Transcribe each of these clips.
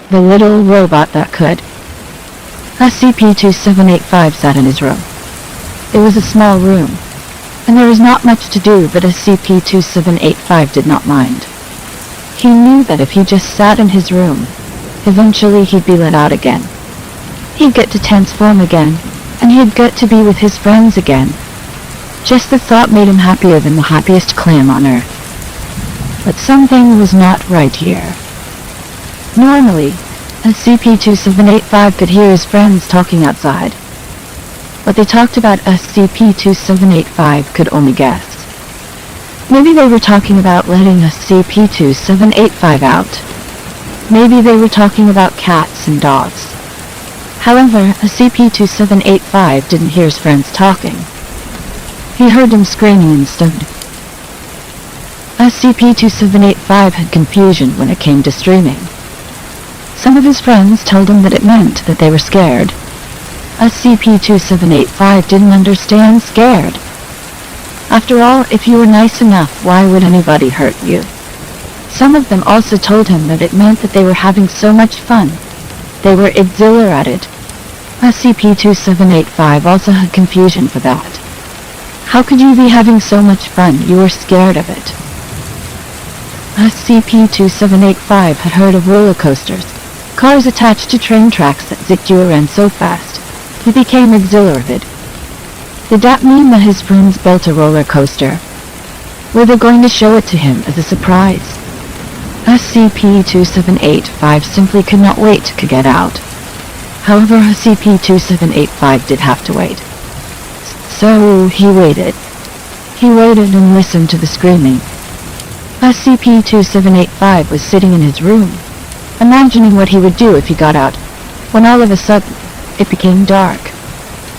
the little robot that could. SCP-2785 sat in his room. It was a small room, and there was not much to do, but SCP-2785 did not mind. He knew that if he just sat in his room, eventually he'd be let out again. He'd get to transform again, and he'd get to be with his friends again. Just the thought made him happier than the happiest clam on earth. But something was not right here. Normally, SCP-2785 could hear his friends talking outside. What they talked about SCP-2785 could only guess. Maybe they were talking about letting SCP-2785 out. Maybe they were talking about cats and dogs. However, SCP-2785 didn't hear his friends talking. He heard them screaming instead. SCP-2785 had confusion when it came to streaming. Some of his friends told him that it meant that they were scared. SCP-2785 didn't understand scared. After all, if you were nice enough, why would anybody hurt you? Some of them also told him that it meant that they were having so much fun. They were exhilarated. SCP-2785 also had confusion for that. How could you be having so much fun? You were scared of it. SCP-2785 had heard of roller coasters, cars attached to train tracks that zipped you around so fast. He became exhilarated. Did that mean that his friends built a roller coaster? Were they going to show it to him as a surprise? SCP-2785 simply could not wait to get out. However, SCP-2785 did have to wait. So he waited. He waited and listened to the screaming. SCP-2785 was sitting in his room, imagining what he would do if he got out, when all of a sudden, it became dark.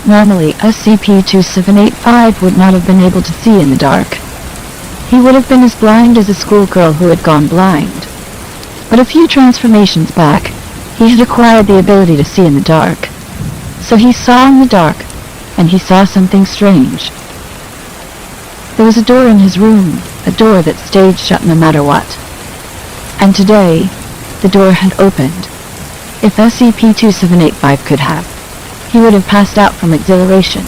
Normally, SCP-2785 would not have been able to see in the dark. He would have been as blind as a schoolgirl who had gone blind. But a few transformations back, he had acquired the ability to see in the dark. So he saw in the dark, and he saw something strange. There was a door in his room, a door that stayed shut no matter what. And today, the door had opened. If SCP-2785 could have, he would have passed out from exhilaration.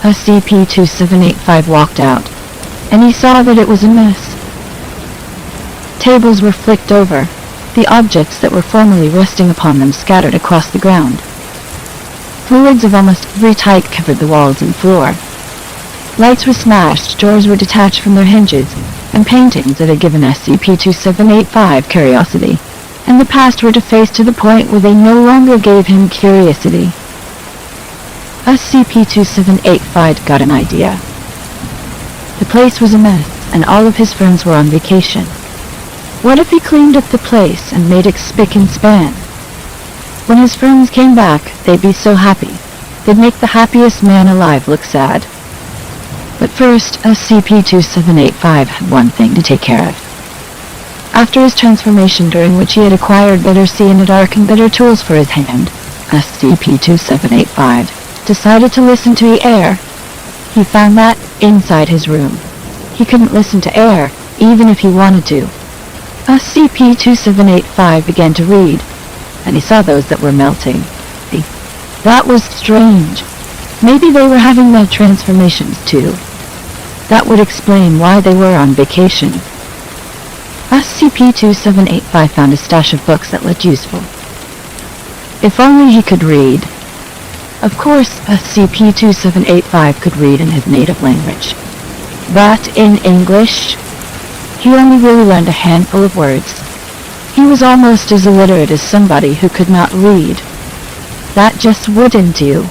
SCP-2785 walked out, and he saw that it was a mess. Tables were flicked over, the objects that were formerly resting upon them scattered across the ground. Fluids of almost every type covered the walls and floor. Lights were smashed, drawers were detached from their hinges, and paintings that had given SCP-2785 curiosity and the past were defaced to the point where they no longer gave him curiosity. SCP-2785 got an idea. The place was a mess, and all of his friends were on vacation. What if he cleaned up the place and made it spick and span? When his friends came back, they'd be so happy. They'd make the happiest man alive look sad. But first, SCP-2785 had one thing to take care of. After his transformation, during which he had acquired better see in the dark and better tools for his hand, SCP-2785 decided to listen to the air. He found that inside his room. He couldn't listen to air, even if he wanted to. SCP-2785 began to read, and he saw those that were melting. That was strange. Maybe they were having their transformations too. That would explain why they were on vacation. SCP-2785 found a stash of books that looked useful. If only he could read. Of course, SCP-2785 could read in his native language. But in English, he only really learned a handful of words. He was almost as illiterate as somebody who could not read. That just wouldn't do.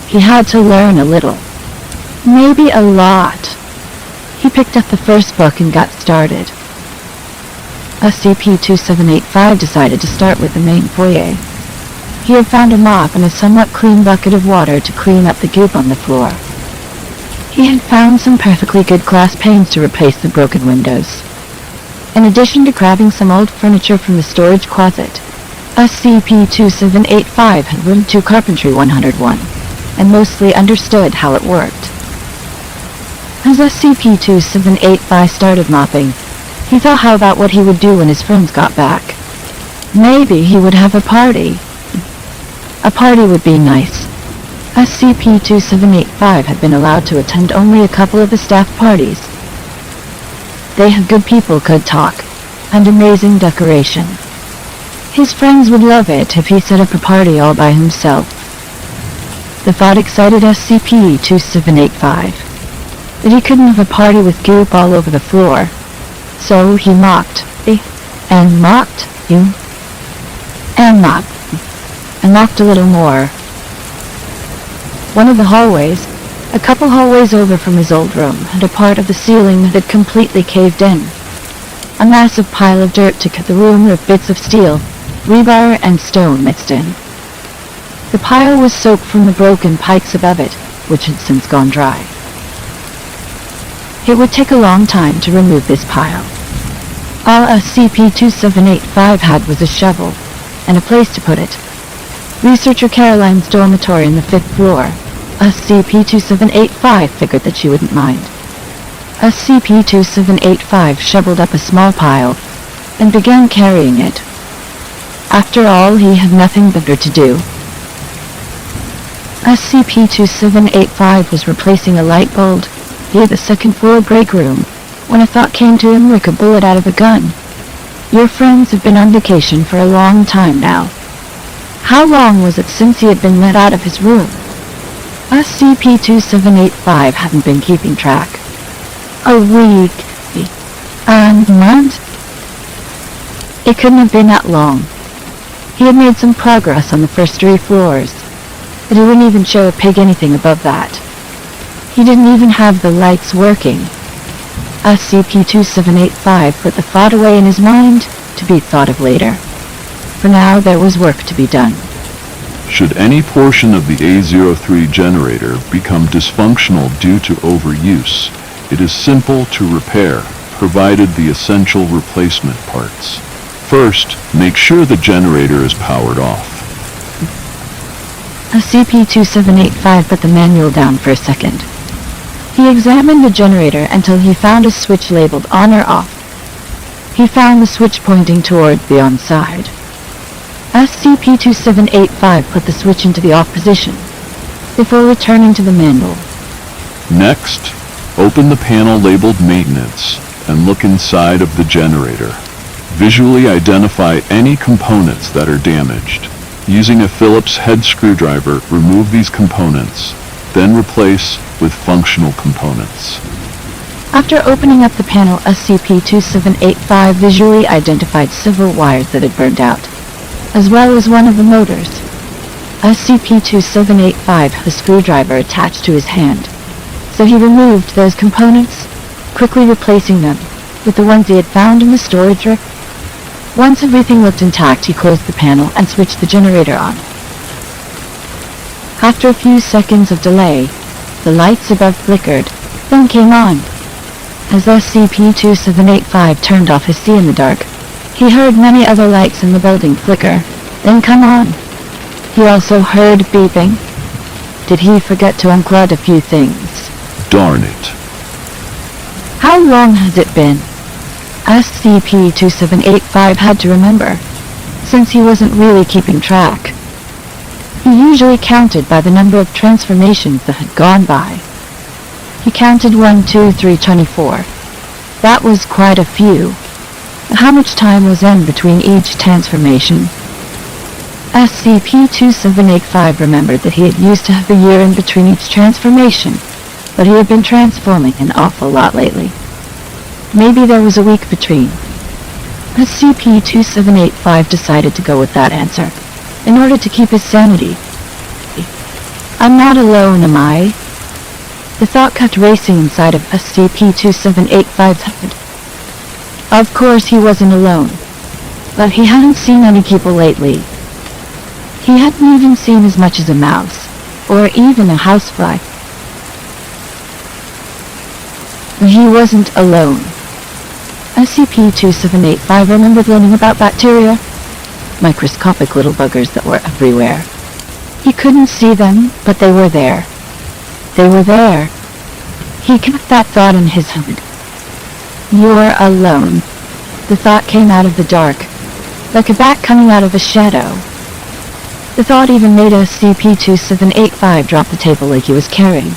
He had to learn a little. Maybe a lot. He picked up the first book and got started. SCP-2785 decided to start with the main foyer. He had found a mop and a somewhat clean bucket of water to clean up the goop on the floor. He had found some perfectly good glass panes to replace the broken windows. In addition to grabbing some old furniture from the storage closet, SCP-2785 had learned to Carpentry 101 and mostly understood how it worked. As SCP-2785 started mopping, he thought about what he would do when his friends got back. Maybe he would have a party. A party would be nice. SCP-2785 had been allowed to attend only a couple of the staff parties. They had good people, could talk, and amazing decoration. His friends would love it if he set up a party all by himself. The thought excited SCP-2785. That he couldn't have a party with goop all over the floor. So he mocked, and mocked, and mocked a little more. One of the hallways, a couple hallways over from his old room, had a part of the ceiling that had completely caved in. A massive pile of dirt to cut the room with bits of steel, rebar, and stone mixed in. The pile was soaked from the broken pipes above it, which had since gone dry. It would take a long time to remove this pile. All SCP-2785 had was a shovel, and a place to put it. Researcher Caroline's dormitory on the 5th floor. SCP-2785 figured that she wouldn't mind. SCP-2785 shoveled up a small pile, and began carrying it. After all, he had nothing better to do. SCP-2785 was replacing a light bulb near the 2nd floor break room, when a thought came to him like a bullet out of a gun. Your friends have been on vacation for a long time now. How long was it since he had been let out of his room? SCP-2785 hadn't been keeping track. A week, a month? It couldn't have been that long. He had made some progress on the first 3 floors, but he wouldn't even show a pig anything above that. He didn't even have the lights working. SCP-2785 put the thought away in his mind to be thought of later. For now, there was work to be done. Should any portion of the A03 generator become dysfunctional due to overuse, it is simple to repair, provided the essential replacement parts. First, make sure the generator is powered off. SCP-2785 put the manual down for a second. He examined the generator until he found a switch labeled on or off. He found the switch pointing toward the on side. SCP-2785 put the switch into the off position, before returning to the manual. Next, open the panel labeled Maintenance and look inside of the generator. Visually identify any components that are damaged. Using a Phillips head screwdriver, remove these components, then replace with functional components. After opening up the panel, SCP-2785 visually identified several wires that had burned out, as well as one of the motors. SCP-2785 had a screwdriver attached to his hand, so he removed those components, quickly replacing them with the ones he had found in the storage rack. Once everything looked intact, he closed the panel and switched the generator on. After a few seconds of delay, the lights above flickered, then came on. As SCP-2785 turned off his see-in-the-dark, he heard many other lights in the building flicker, then come on. He also heard beeping. Did he forget to unclog a few things? Darn it. How long has it been? SCP-2785 had to remember, since he wasn't really keeping track. He usually counted by the number of transformations that had gone by. He counted 1, 2, 3, 24. That was quite a few. How much time was in between each transformation? SCP-2785 remembered that he had used to have a year in between each transformation, but he had been transforming an awful lot lately. Maybe there was a week between. SCP-2785 decided to go with that answer, in order to keep his sanity. I'm not alone, am I? The thought kept racing inside of SCP-2785's head. Of course he wasn't alone, but he hadn't seen any people lately. He hadn't even seen as much as a mouse, or even a housefly. He wasn't alone. SCP-2785 remembered learning about bacteria, microscopic little buggers that were everywhere. He couldn't see them, but they were there. They were there. He kept that thought in his head. You're alone. The thought came out of the dark. like a bat coming out of a shadow. The thought even made SCP-2785 drop the table leg he was carrying,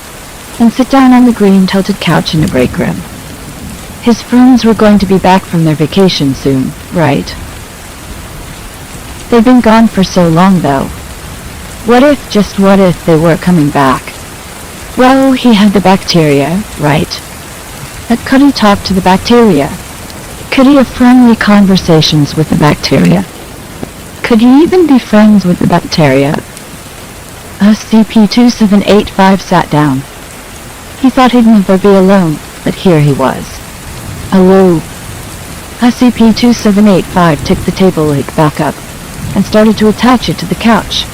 and sit down on the green tilted couch in the break room. His friends were going to be back from their vacation soon, right? They'd been gone for so long though. What if, just what if, they were coming back? Well, he had the bacteria, right? But could he talk to the bacteria? Could he have friendly conversations with the bacteria? Could he even be friends with the bacteria? SCP-2785 sat down. He thought he'd never be alone, but here he was. Hello. SCP-2785 took the table leg back up and started to attach it to the couch.